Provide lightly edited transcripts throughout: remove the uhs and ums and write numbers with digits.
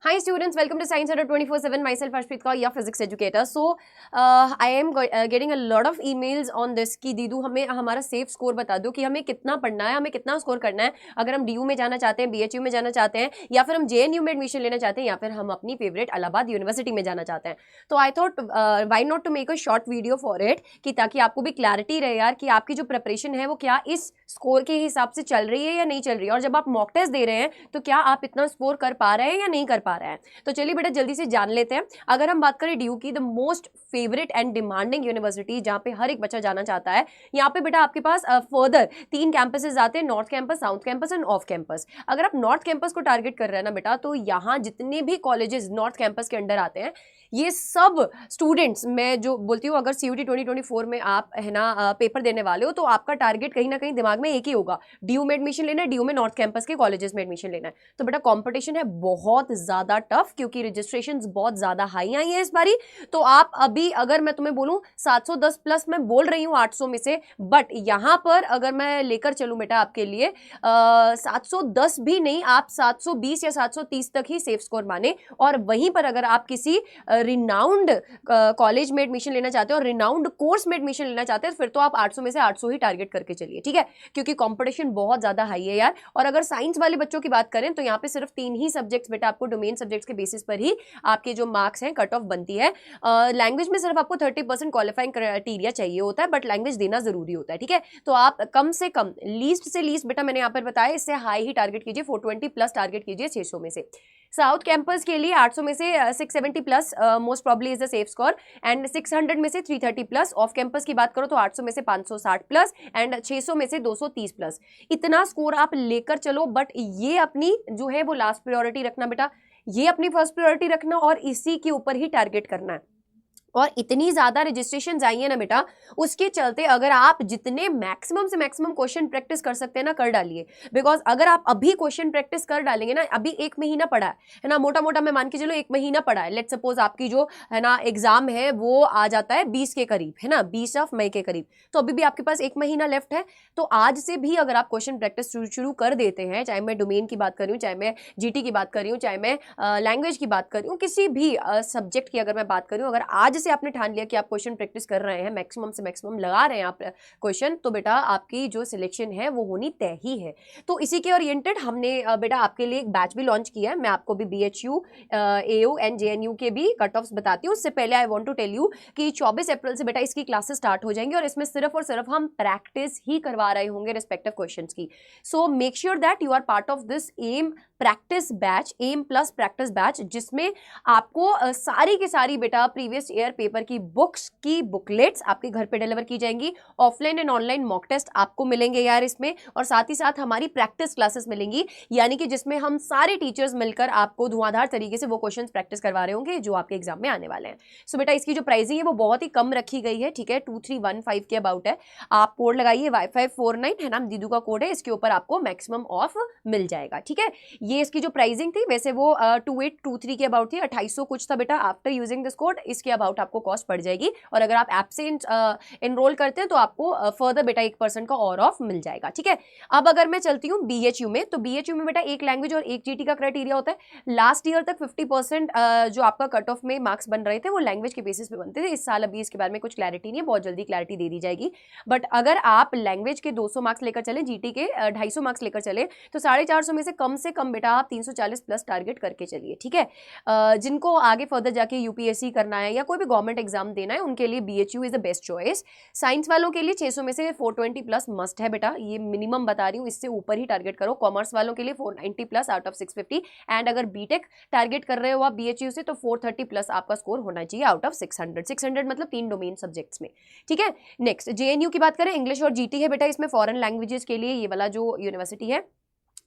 Hi students, welcome to Science Center 24/7. Myself Arshpreet Kaur, your physics educator. So I am getting a lot of emails on this कि दीदू हमें हमारा safe score बता दो कि हमें कितना पढ़ना है, हमें कितना स्कोर करना है अगर हम DU में जाना चाहते हैं, BHU में जाना चाहते हैं, या फिर हम JNU में एडमिशन लेना चाहते हैं, या फिर हम अपनी फेवरेट इलाहाबाद यूनिवर्सिटी में जाना चाहते हैं. तो I thought why not to make a short video for it कि ताकि आपको भी क्लैरिटी रहे यार कि आपकी जो प्रिपरेशन है वो क्या इस स्कोर के हिसाब से चल रही है या नहीं चल रही है, और जब आप मॉक टेस्ट दे रहे हैं तो क्या आप इतना स्कोर कर पा रहे हैं या नहीं कर पा रहे हैं. तो चलिए बेटा जल्दी से जान लेते हैं. अगर हम बात करें DU की, the most favourite and demanding university जहां पे हर एक बच्चा जाना चाहता है, यहाँ पे बेटा आपके पास फर्दर 3 कैंपसेस आते हैं, north campus, south campus end off campus. अगर आप नॉर्थ कैंपस को टारगेट कर रहे हैं ना बेटा, तो यहाँ जितने भी कॉलेजेस नॉर्थ कैंपस के अंडर आते हैं, ये सब स्टूडेंट्स, मैं जो बोलती हूँ अगर CUET 2024 में आप है ना पेपर देने वाले हो तो आपका टारगेट कहीं ना कहीं दिमाग में एक ही होगा, DU में एडमिशन लेना है, DU में नॉर्थ कैंपस के कॉलेजेस में एडमिशन लेना है. तो बेटा कंपटीशन है बहुत ज्यादा टफ, क्योंकि रजिस्ट्रेशंस बहुत ज्यादा हाई आई हैं इस बारी. तो आप अभी अगर मैं तुम्हें बोलूं 710 प्लस, मैं बोल रही हूँ 800 में से, बट यहाँ पर अगर मैं लेकर चलूं बेटा आपके लिए 710 भी नहीं, आप 720 या 730 तक ही सेफ स्कोर माने. और वहीं पर अगर आप किसी रिनाउंड कॉलेज में एडमिशन लेना चाहते हो और रिनाउंड कोर्स में एडमिशन लेना चाहते हैं, फिर तो आप 800 में से 800 ही टारगेट करके चलिए, ठीक है, क्योंकि कंपटीशन बहुत ज्यादा हाई है यार. और अगर साइंस वाले बच्चों की बात करें तो यहाँ पे सिर्फ 3 ही सब्जेक्ट्स बेटा आपको डोमेन सब्जेक्ट्स के बेसिस पर ही आपके जो मार्क्स हैं कट ऑफ बनती है. लैंग्वेज में सिर्फ आपको 30% क्वालिफाइंग क्राइटेरिया चाहिए होता है, बट लैंग्वेज देना जरूरी होता है, ठीक है. तो आप कम से कम लीस्ट से लीस्ट बेटा मैंने यहाँ पर बताया, इससे हाई ही टारगेट कीजिए, 420 प्लस टारगेट कीजिए 600 में से. साउथ कैंपस के लिए 800 में से 670 plus most probably is the safe score, and 600 में से 330 प्लस. ऑफ कैंपस की बात करो तो 800 में से 560 प्लस एंड 600 में से 230 प्लस. इतना स्कोर आप लेकर चलो, बट ये अपनी जो है वो लास्ट प्रायोरिटी रखना बेटा, ये अपनी फर्स्ट प्रायोरिटी रखना और इसी के ऊपर ही टारगेट करना है. और इतनी ज्यादा रजिस्ट्रेशन आई है ना बेटा, उसके चलते अगर आप जितने मैक्सिमम से मैक्सिमम क्वेश्चन प्रैक्टिस कर सकते हैं ना कर डालिए. बिकॉज अगर आप अभी क्वेश्चन प्रैक्टिस कर डालेंगे ना, अभी 1 महीना पड़ा है ना, मोटा मोटा मैं मान के चलो 1 महीना पड़ा है. लेट्स सपोज आपकी जो है ना एग्जाम है वो आ जाता है 20 के करीब, है ना, 20 मई के करीब, तो अभी भी आपके पास 1 महीना लेफ्ट है. तो आज से भी अगर आप क्वेश्चन प्रैक्टिस शुरू कर देते हैं, चाहे मैं डोमेन की बात कर रही हूँ, चाहे मैं GT की बात कर रही हूँ, चाहे मैं लैंग्वेज की बात कर रही हूँ, किसी भी सब्जेक्ट की अगर मैं बात कर रही हूँ, अगर आज से आपने ठान लिया कि आप क्वेश्चन प्रैक्टिस कर रहे हैं, मैक्सिमम से मैक्सिमम लगा रहे हैं आप क्वेश्चन, तो बेटा आपकी जो सिलेक्शन है वो होनी तय ही है. तो इसी के ओरिएंटेड हमने बेटा आपके लिए एक बैच भी लॉन्च किया है. मैं आपको भी BHU, AU एंड JNU के भी कट ऑफ्स बताती हूँ. उससे पहले I want to tell you कि 24 अप्रैल से बेटा इसकी क्लासेस स्टार्ट हो जाएंगी, और इसमें सिर्फ और सिर्फ हम प्रैक्टिस ही करवा रहे होंगे रिस्पेक्टिव क्वेश्चंस की. So make sure that you are part of this M practice batch, M plus practice batch, जिसमें आपको सारी की सारी बेटा प्रीवियस ईयर पेपर की बुक्स की बुकलेट्स आपके घर पे डिलीवर की जाएंगी. Offline and online mock test आपको मिलेंगे यार इसमें, और साथ ही साथ हमारी प्रैक्टिस क्लासेस मिलेंगी, यानी कि जिसमें हम सारे टीचर्स मिलकर आपको धुआंधार तरीके से वो क्वेश्चंस प्रैक्टिस करवा रहे होंगे जो आपके एग्जाम में आने वाले हैं. सो बेटा इसकी जो प्राइसिंग है वो बहुत ही कम रखी गई है, ठीक है, 2315 के अबाउट है. आप कोड लगाइए Y549, है ना, दीदू का कोड है, इसके ऊपर आपको मैक्सिमम ऑफ मिल जाएगा, ठीक है. ये इसकी जो प्राइसिंग थी वैसे वो 2823 के अबाउट थी, 2800 कुछ था बेटा. आफ्टर यूजिंग दिस कोड इसके अबाउट आपको कॉस्ट पड़ जाएगी, और अगर आप ऐप से एनरोल करते हैं तो आपको फर्दर बेटा 1% का और ऑफ मिल जाएगा, ठीक है. अब अगर मैं चलती हूँ BHU में, तो BHU में बेटा एक लैंग्वेज और एक GT का क्राइटेरिया होता है. लास्ट ईयर तक 50% जो आपका कट ऑफ में मार्क्स बन रहे थे वो लैंग्वेज के बेसिस पे बनते थे. इस साल अभी इसके बारे में कुछ क्लैरिटी नहीं है, बहुत जल्दी क्लैरिटी दे दी जाएगी. बट अगर आप लैंग्वेज के 200 मार्क्स लेकर चले, GT के 250 मार्क्स लेकर चले, तो 450 में से कम बेटा आप 340 प्लस टारगेट करके चलिए, ठीक है. जिनको आगे फर्दर जाके UPSC करना है या कोई भी गवर्नमेंट एग्जाम देना है, उनके लिए BHU is the best choice. Science वालों के लिए 600 में से 420 प्लस मस्ट है बेटा, ये मिनिमम बता रही हूँ, इससे ऊपर ही टारगेट करो. कॉमर्स वालों के लिए 490 प्लस आउट ऑफ 650, एंड अगर BTech टारगेट कर रहे हो आप BHU से तो 430 प्लस आपका स्कोर होना चाहिए आउट ऑफ 600 मतलब 3 डोमेन सब्जेक्ट्स में, ठीक है. नेक्स्ट JNU की बात करें, इंग्लिश और GT है बेटा इसमें. फॉरेन लैंग्वेजेस के लिए ये वाला जो यूनिवर्सिटी है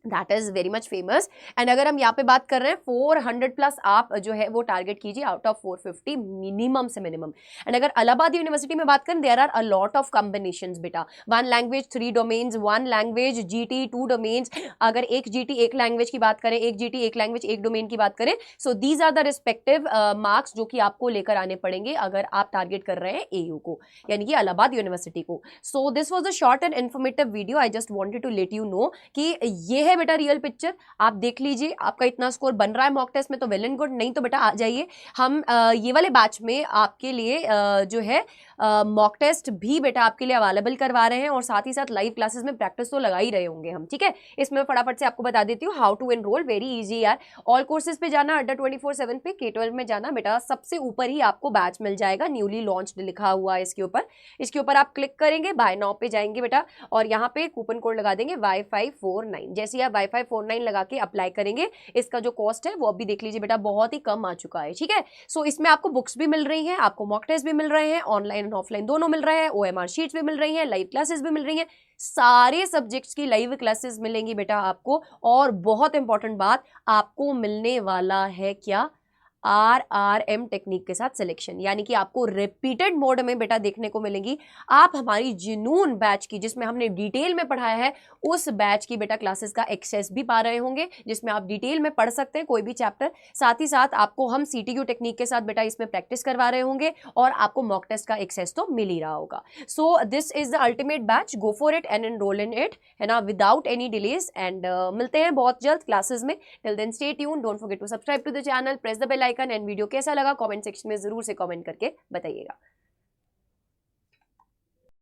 that is very much famous. And अगर हम यहाँ पे बात कर रहे हैं 400 प्लस आप जो है वो टारगेट कीजिए आउट ऑफ 450 मिनिमम से मिनिमम. एंड अगर इलाहाबाद यूनिवर्सिटी में बात करें, there are a lot of combinations बेटा. 1 language 3 domains, 1 language GT 2 domains. अगर एक GT एक लैंग्वेज की बात करें, एक GT एक लैंग्वेज एक डोमेन की बात करें, so these are the respective marks जो कि आपको लेकर आने पड़ेंगे अगर आप टारगेट कर रहे हैं AU को, यानी कि इलाहाबाद यूनिवर्सिटी को. So this was a short and informative video. I just wanted to let you know कि ये है है बेटा रियल पिक्चर, आप देख लीजिए आपका इतना स्कोर बन रहा है मॉक टेस्ट में तो वेल एंड गुड, नहीं तो बेटा आ जाइए। हम ये वाले बैच में आपके लिए जो है मॉक टेस्ट भी बेटा आपके लिए अवेलेबल करवा रहे हैं और साथ ही साथ लाइव क्लासेस में प्रैक्टिस तो लगा ही रहे होंगे हम, ठीक है। इसमें फटाफट से आपको बता देती हूँ how to enrol, very easy यार। ऑल कोर्सेज पे जाना, अड्डा 24/7 पे K12 में जाना बेटा, सबसे ऊपर ही आपको बैच मिल जाएगा, न्यूली लॉन्च्ड लिखा हुआ है इसके ऊपर आप क्लिक करेंगे, बाय नाउ पे जाएंगे बेटा और यहाँ पे कूपन कोड लगा देंगे Y549। जैसे ही आप Y549 लगा के अप्लाई करेंगे, इसका जो कॉस्ट है वो अभी देख लीजिए बेटा बहुत ही कम आ चुका है, ठीक है। सो इसमें आपको बुक्स भी मिल रही हैं, आपको मॉक टेस्ट भी मिल रहे हैं, ऑनलाइन ऑफलाइन दोनों मिल रहे हैं, OMR शीट्स भी मिल रही हैं, लाइव क्लासेस भी मिल रही हैं, सारे सब्जेक्ट्स की लाइव क्लासेस मिलेंगी बेटा आपको। और बहुत इंपॉर्टेंट बात, आपको मिलने वाला है क्या, RRM टेक्निक के साथ सिलेक्शन, यानी कि आपको रिपीटेड मोड में बेटा देखने को मिलेंगी। आप हमारी जुनून बैच की, जिसमें हमने डिटेल में पढ़ाया है, उस बैच की बेटा क्लासेस का एक्सेस भी पा रहे होंगे, जिसमें आप डिटेल में पढ़ सकते हैं कोई भी चैप्टर। साथ ही साथ आपको हम CTQ टेक्निक के साथ बेटा इसमें प्रैक्टिस करवा रहे होंगे और आपको मॉक टेस्ट का एक्सेस तो मिल ही रहा होगा। So this is the ultimate batch, go for it and enrol in it, है ना, विदाउट एनी डिलेज। एंड मिलते हैं बहुत जल्द क्लासेस में। Till then stay tuned, don't forget to subscribe to the channel, press the bell icon and video कैसा लगा comment section में जरूर से कमेंट करके बताइएगा।